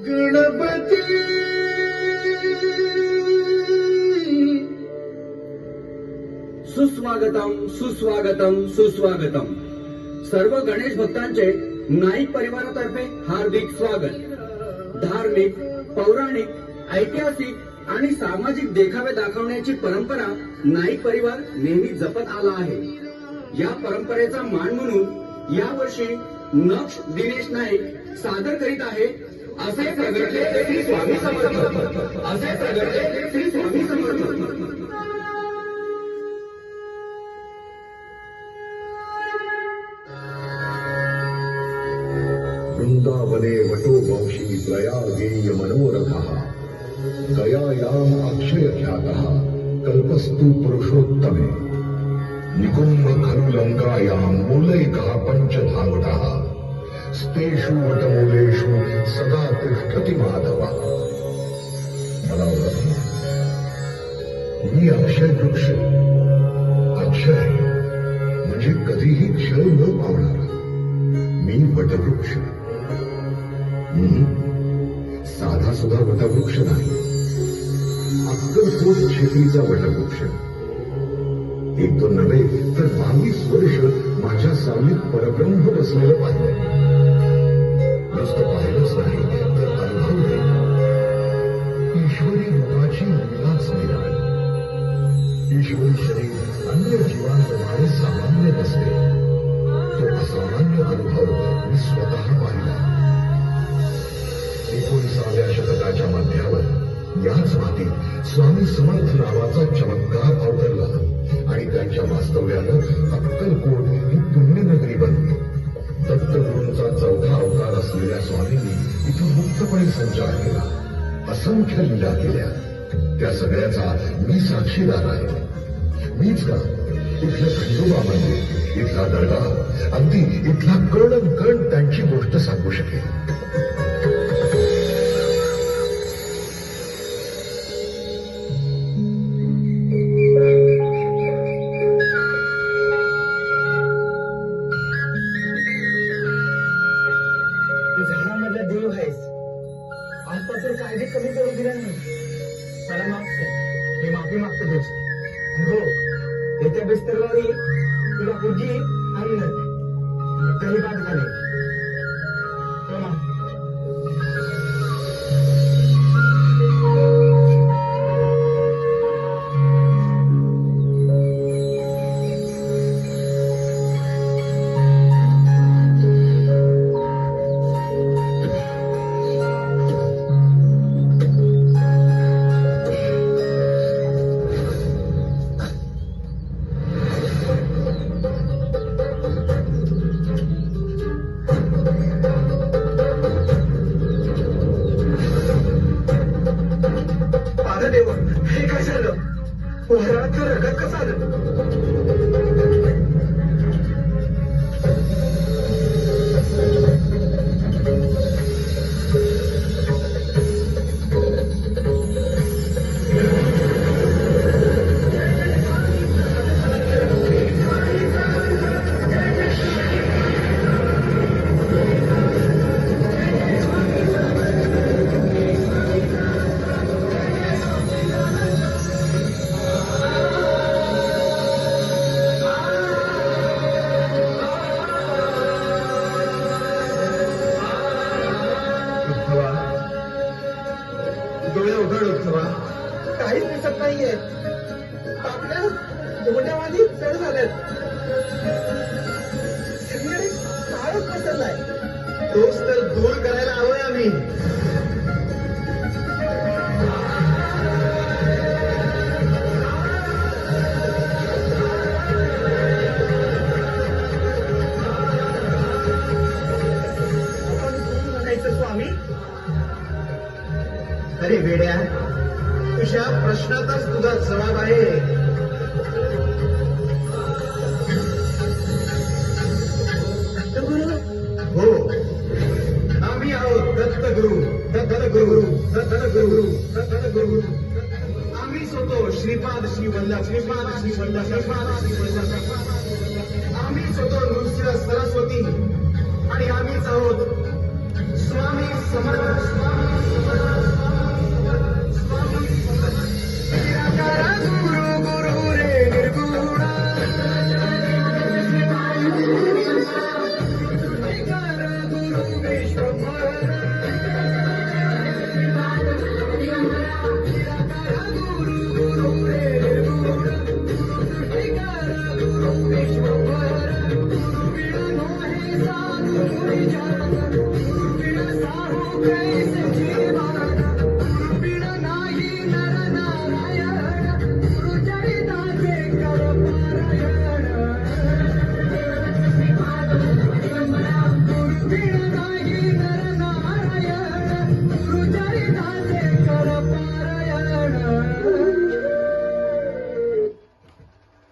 गणपती सुस्वागतम सुस्वागतम सुस्वागतम. सर्व गणेश भक्तांचे नाईक परिवारातर्फे हार्दिक स्वागत. धार्मिक, पौराणिक, ऐतिहासिक आणि सामाजिक देखावे दाखवण्याची परंपरा नाईक परिवार नेहमी जपत आला आहे. या परंपरेचा मान म्हणून यावर्षी नक्ष दिनेश नाईक सादर करीत आहे असे प्रगटले श्री स्वामी समर्थ. असे प्रगटले श्री स्वामी समर्थ. वृंदावने वटोवंशी प्रयागेय मनोरथः गयायाम अक्षयख्यातः कल्पस्तु पुरुषोत्तमे निकुंभ खलु लंकायां मूलैकः पंचधावटः स्तेषु वटमूलेषु सदा तिष्ठति माधवः. मला मी अक्षय वृक्ष, अक्षय म्हणजे कधीही क्षय न पावणारा मी वटवृक्ष. साधा सुद्धा वटवृक्ष नाही, अक्कलकोट क्षेत्रीचा वटवृक्ष. एक दोन नव्हे तर 22 वर्ष माझ्या सावलीत परब्रह्म बसलेलं पाहिलं. नुसतं पाहिलंच नाही तर अनुभवलं. ईश्वरी रूपाची लीलाच मिळाली. ईश्वरी शरीर अन्य जीवांप्रमाणे सामान्य नसते. तो असामान्य अनुभव मी स्वतः पाहिला. 19व्या शतकाच्या मध्यावर याच मातीत स्वामी समर्थ नावाचा चमत्कार अवतरला आणि त्यांच्या वास्तव्यानं अक्कलकोट ही पुण्यनगरी बनली. दत्तगुरूंचा चौथा अवतार असलेल्या स्वामींनी इथं मुक्तपणे संचार केला, असंख्य लीला केल्या. त्या सगळ्याचा मी साक्षीदार आहे. मीच का, इथलं खंडोबा मंदिर, इथला दर्गा, अगदी इथला कण कण त्यांची गोष्ट सांगू शकेल. झाडामधला देव आहेस. आजपासून काळजी कमी करून दिला नाही. मला माफ कर. मी माफी मागतो तुझी. हो, येत्या बिस्तरवारी तुला भुर्जी आणि दही भात घालेल. हे काय झालं? वराचं रगत कसं आलं? डोळे उघड उठवा. काहीच दिसत नाहीये. आपल्या जोड्यावाली चढ झाल्यात. सगळीकडे काळच पसरलाय. तोच तर दूर करायला हवंय आम्ही. आपण कोण म्हणायचं स्वामी? अरे वेड्या, तुझ्या प्रश्नातच तुझा जबाब आहे. दत्तगुरु? हो, आम्ही आहोत दत्तगुरु. दत्तगुरु, दत्तगुरु, दत्तगुरु. आम्हीच होतो श्रीपाद श्रीवल्लभ, श्रीपाद श्रीवल्लभ, श्रीपाद श्रीवल्लभ. आम्हीच होतो नृसिंह सरस्वती आणि आम्हीच आहोत स्वामी समर्थ. स्वामी